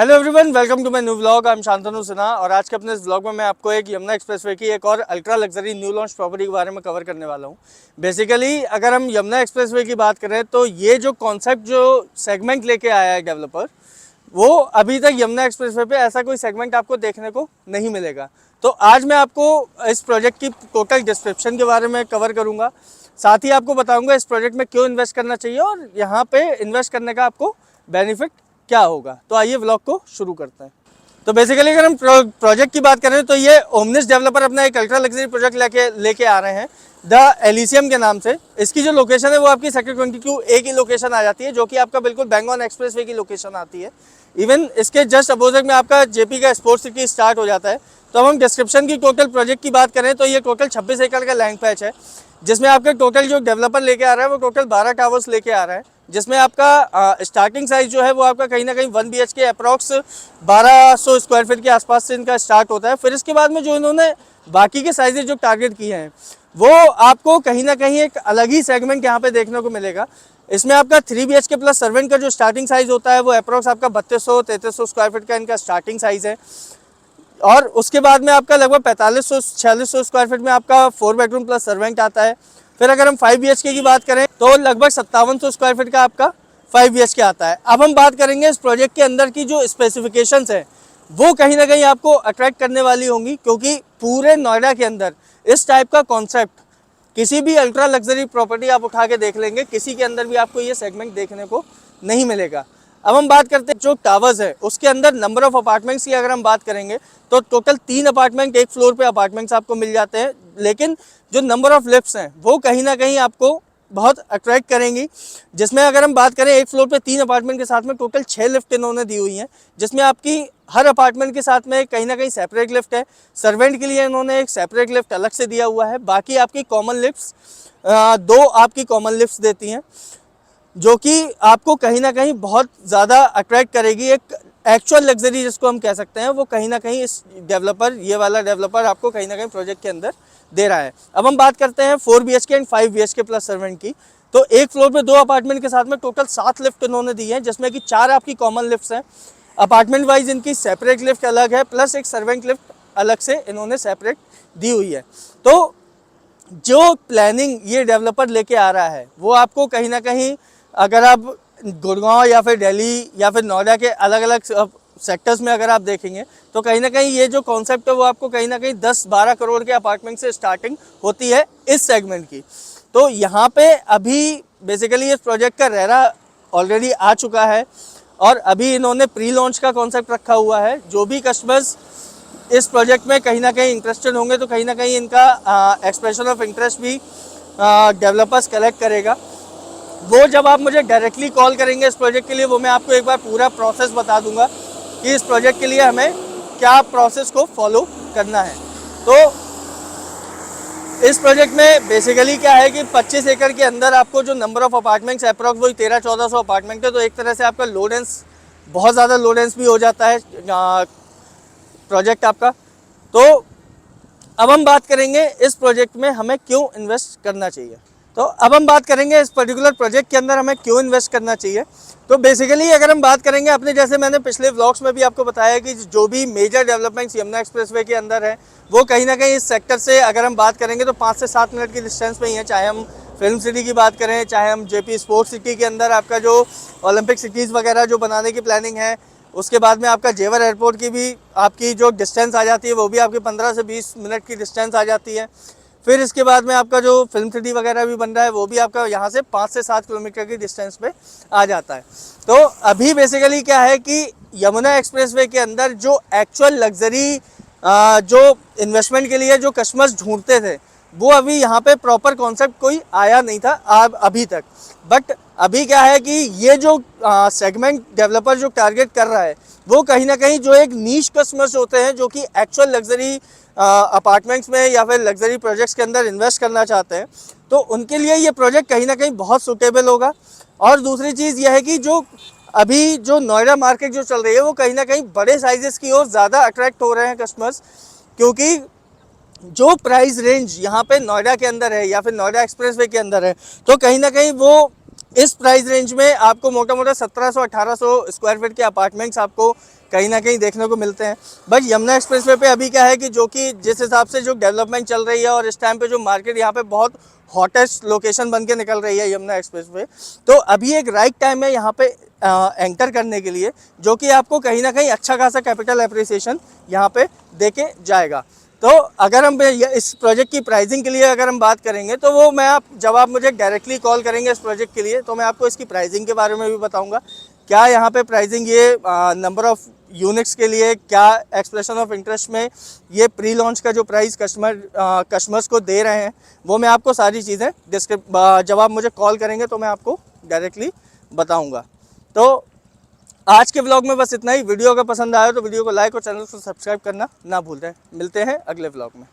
Hello everyone, welcome to my new vlog. I am Shantanu Sinha और आज के अपने इस व्लॉग में मैं आपको एक यमुना एक्सप्रेसवे की एक और ultra luxury new launch property के बारे में कवर करने वाला हूं। बेसिकली अगर हम यमुना एक्सप्रेसवे की बात करें तो ये जो कॉन्सेप्ट जो सेगमेंट लेके आया है डेवलपर, वो अभी तक यमुना एक्सप्रेसवे पे ऐसा कोई सेगमेंट आपको देखने को नहीं मिलेगा। तो आज मैं आपको इस प्रोजेक्ट की टोटल डिस्क्रिप्शन के बारे में कवर करूँगा, साथ ही आपको बताऊँगा इस प्रोजेक्ट में क्यों इन्वेस्ट करना चाहिए और यहाँ पे इन्वेस्ट करने का आपको बेनिफिट क्या होगा। तो आइए व्लॉग को शुरू करते हैं। तो बेसिकली अगर हम प्रोजेक्ट की बात करें तो ये ओमनिस डेवलपर अपना एक अल्ट्रा लग्जरी प्रोजेक्ट लेके आ रहे हैं द एलिसियम के नाम से। इसकी जो लोकेशन है वो आपकी सेक्टर 22A की लोकेशन आ जाती है, जो कि आपका बिल्कुल बैंगॉन एक्सप्रेसवे की लोकेशन आती है। इवन इसके जस्ट अपोजिट में आपका जेपी का स्पोर्ट्स सिटी स्टार्ट हो जाता है। तो अब हम डिस्क्रिप्शन की टोटल प्रोजेक्ट की बात करें तो ये टोटल 26 एकड़ का लैंड पैच है, जिसमें आपका टोटल जो डेवलपर लेके आ रहा है वो टोटल 12 टावर्स लेके आ रहा है, जिसमें आपका स्टार्टिंग साइज जो है वो आपका कहीं ना कहीं 1 BHK अप्रॉक्स 1200 स्क्वायर फीट के आसपास से इनका स्टार्ट होता है। फिर इसके बाद में जो इन्होंने बाकी के साइजेज जो टारगेट किए हैं वो आपको कहीं ना कहीं एक अलग ही सेगमेंट यहाँ पे देखने को मिलेगा। इसमें आपका 3 BHK प्लस सर्वेंट का जो स्टार्टिंग साइज होता है वो अप्रॉक्स आपका 3200-3300 स्क्वायर फीट का इनका स्टार्टिंग साइज है। और उसके बाद में आपका लगभग 4500-4600 स्क्वायर फीट में आपका 4 बेडरूम प्लस सर्वेंट आता है। फिर अगर हम 5 BHK की बात करें तो लगभग 5700 स्क्वायर फीट का आपका 5 BHK आता है। अब हम बात करेंगे इस प्रोजेक्ट के अंदर की जो स्पेसिफिकेशंस है वो कहीं ना कहीं आपको अट्रैक्ट करने वाली होंगी, क्योंकि पूरे नोएडा के अंदर इस टाइप का कॉन्सेप्ट किसी भी अल्ट्रा लग्जरी प्रॉपर्टी आप उठा के देख लेंगे, किसी के अंदर भी आपको ये सेगमेंट देखने को नहीं मिलेगा। अब हम बात करते हैं जो टावर्स है उसके अंदर नंबर ऑफ अपार्टमेंट्स की अगर हम बात करेंगे तो टोटल 3 अपार्टमेंट एक फ्लोर पे अपार्टमेंट्स आपको मिल जाते हैं, लेकिन जो नंबर ऑफ लिफ्ट्स हैं वो कहीं ना कहीं आपको बहुत अट्रैक्ट करेंगी। जिसमें अगर हम बात करें एक फ्लोर पे 3 अपार्टमेंट के साथ में टोटल 6 लिफ्ट इन्होंने दी हुई हैं, जिसमें आपकी हर अपार्टमेंट के साथ में कहीं ना कहीं सेपरेट लिफ्ट है। सर्वेंट के लिए इन्होंने एक सेपरेट लिफ्ट अलग से दिया हुआ है। बाकी आपकी कॉमन लिफ्ट्स 2 आपकी कॉमन लिफ्ट्स देती हैं, जो कि आपको कहीं ना कहीं बहुत ज़्यादा अट्रैक्ट करेगी। एक एक्चुअल लग्जरी जिसको हम कह सकते हैं वो कहीं ना कहीं इस डेवलपर, ये वाला डेवलपर आपको कहीं ना कहीं प्रोजेक्ट के अंदर दे रहा है। अब हम बात करते हैं 4 BHK and 5 BHK plus servant की। तो एक फ्लोर पे 2 अपार्टमेंट के साथ में टोटल 7 लिफ्ट इन्होंने दी है, जिसमें कि 4 आपकी कॉमन लिफ्ट्स हैं। अपार्टमेंट वाइज इनकी सेपरेट लिफ्ट अलग है, प्लस एक सर्वेंट लिफ्ट अलग से इन्होंने सेपरेट दी हुई है। तो जो प्लानिंग ये डेवलपर लेके आ रहा है वो आपको कहीं ना कहीं, अगर आप गुड़गांव या फिर दिल्ली या फिर नोएडा के अलग अलग सेक्टर्स में अगर आप देखेंगे तो कहीं ना कहीं ये जो कॉन्सेप्ट है वो आपको कहीं ना कहीं 10-12 करोड़ के अपार्टमेंट से स्टार्टिंग होती है इस सेगमेंट की। तो यहाँ पे अभी बेसिकली इस प्रोजेक्ट का रेरा ऑलरेडी आ चुका है और अभी इन्होंने प्री लॉन्च का कॉन्सेप्ट रखा हुआ है। जो भी कस्टमर्स इस प्रोजेक्ट में कहीं ना कहीं इंटरेस्टेड होंगे तो कहीं ना कहीं इनका एक्सप्रेशन ऑफ इंटरेस्ट भी डेवलपर्स कलेक्ट करेगा। वो जब आप मुझे डायरेक्टली कॉल करेंगे इस प्रोजेक्ट के लिए, वो मैं आपको एक बार पूरा प्रोसेस बता दूंगा कि इस प्रोजेक्ट के लिए हमें क्या प्रोसेस को फॉलो करना है। तो इस प्रोजेक्ट में बेसिकली क्या है कि 25 एकड़ के अंदर आपको जो नंबर ऑफ अपार्टमेंट्स अप्रॉक्स वही 1300-1400 अपार्टमेंट है। तो एक तरह से आपका लो डेंस, बहुत ज़्यादा लो डेंस भी हो जाता है प्रोजेक्ट आपका। तो अब हम बात करेंगे इस प्रोजेक्ट में हमें क्यों इन्वेस्ट करना चाहिए। तो अब हम बात करेंगे इस पर्टिकुलर प्रोजेक्ट के अंदर हमें क्यों इन्वेस्ट करना चाहिए। तो बेसिकली अगर हम बात करेंगे अपने, जैसे मैंने पिछले व्लॉग्स में भी आपको बताया कि जो भी मेजर डेवलपमेंट्स यमुना एक्सप्रेसवे के अंदर है वो कहीं ना कहीं इस सेक्टर से अगर हम बात करेंगे तो 5 से 7 मिनट की डिस्टेंस पे ही है। चाहे हम फिल्म सिटी की बात करें, चाहे हम जेपी स्पोर्ट्स सिटी के अंदर आपका जो ओलंपिक सिटीज़ वगैरह जो बनाने की प्लानिंग है, उसके बाद में आपका जेवर एयरपोर्ट की भी आपकी जो डिस्टेंस आ जाती है वो भी आपकी 15 से 20 मिनट की डिस्टेंस आ जाती है। फिर इसके बाद में आपका जो फिल्म सिटी वगैरह भी बन रहा है वो भी आपका यहाँ से 5 से 7 किलोमीटर की डिस्टेंस पे आ जाता है। तो अभी बेसिकली क्या है कि यमुना एक्सप्रेसवे के अंदर जो एक्चुअल लग्जरी जो इन्वेस्टमेंट के लिए जो कस्टमर्स ढूंढते थे वो अभी यहाँ पे प्रॉपर कॉन्सेप्ट कोई आया नहीं था अभी तक। बट अभी क्या है कि ये जो सेगमेंट डेवलपर जो टारगेट कर रहा है वो कहीं ना कहीं जो एक नीश कस्टमर्स होते हैं जो कि एक्चुअल लग्जरी अपार्टमेंट्स में या फिर लग्जरी प्रोजेक्ट्स के अंदर इन्वेस्ट करना चाहते हैं, तो उनके लिए ये प्रोजेक्ट कहीं ना कहीं बहुत सूटेबल होगा। और दूसरी चीज़ यह है कि जो अभी जो नोएडा मार्केट जो चल रही है वो कहीं ना कहीं बड़े साइजेस की ओर ज़्यादा अट्रैक्ट हो रहे हैं कस्टमर्स, क्योंकि जो प्राइस रेंज यहाँ पे नोएडा के अंदर है या फिर नोएडा एक्सप्रेसवे के अंदर है तो कहीं ना कहीं वो इस प्राइस रेंज में आपको मोटा मोटा 1700-1800 स्क्वायर फीट के अपार्टमेंट्स आपको कहीं ना कहीं देखने को मिलते हैं। बट यमुना एक्सप्रेसवे पे अभी क्या है कि जो कि जिस हिसाब से जो डेवलपमेंट चल रही है और इस टाइम पे जो मार्केट यहाँ पे बहुत हॉटेस्ट लोकेशन बन के निकल रही है यमुना एक्सप्रेसवे, तो अभी एक राइट टाइम है यहाँ पे एंटर करने के लिए, जो कि आपको कहीं ना कहीं अच्छा खासा कैपिटल एप्रिसिएशन यहाँ पे देके जाएगा। तो अगर हम इस प्रोजेक्ट की प्राइसिंग के लिए अगर हम बात करेंगे तो वो मैं जब आप मुझे डायरेक्टली कॉल करेंगे इस प्रोजेक्ट के लिए तो मैं आपको इसकी प्राइसिंग के बारे में भी बताऊंगा। क्या यहाँ पे प्राइसिंग ये नंबर ऑफ़ यूनिट्स के लिए, क्या एक्सप्रेशन ऑफ इंटरेस्ट में ये प्री लॉन्च का जो प्राइस कस्टमर्स को दे रहे हैं, वो मैं आपको सारी चीज़ें जब आप मुझे कॉल करेंगे तो मैं आपको डायरेक्टली बताऊँगा। तो आज के व्लॉग में बस इतना ही। वीडियो अगर पसंद आया तो वीडियो को लाइक और चैनल को सब्सक्राइब करना ना भूल जाएं। मिलते हैं अगले व्लॉग में।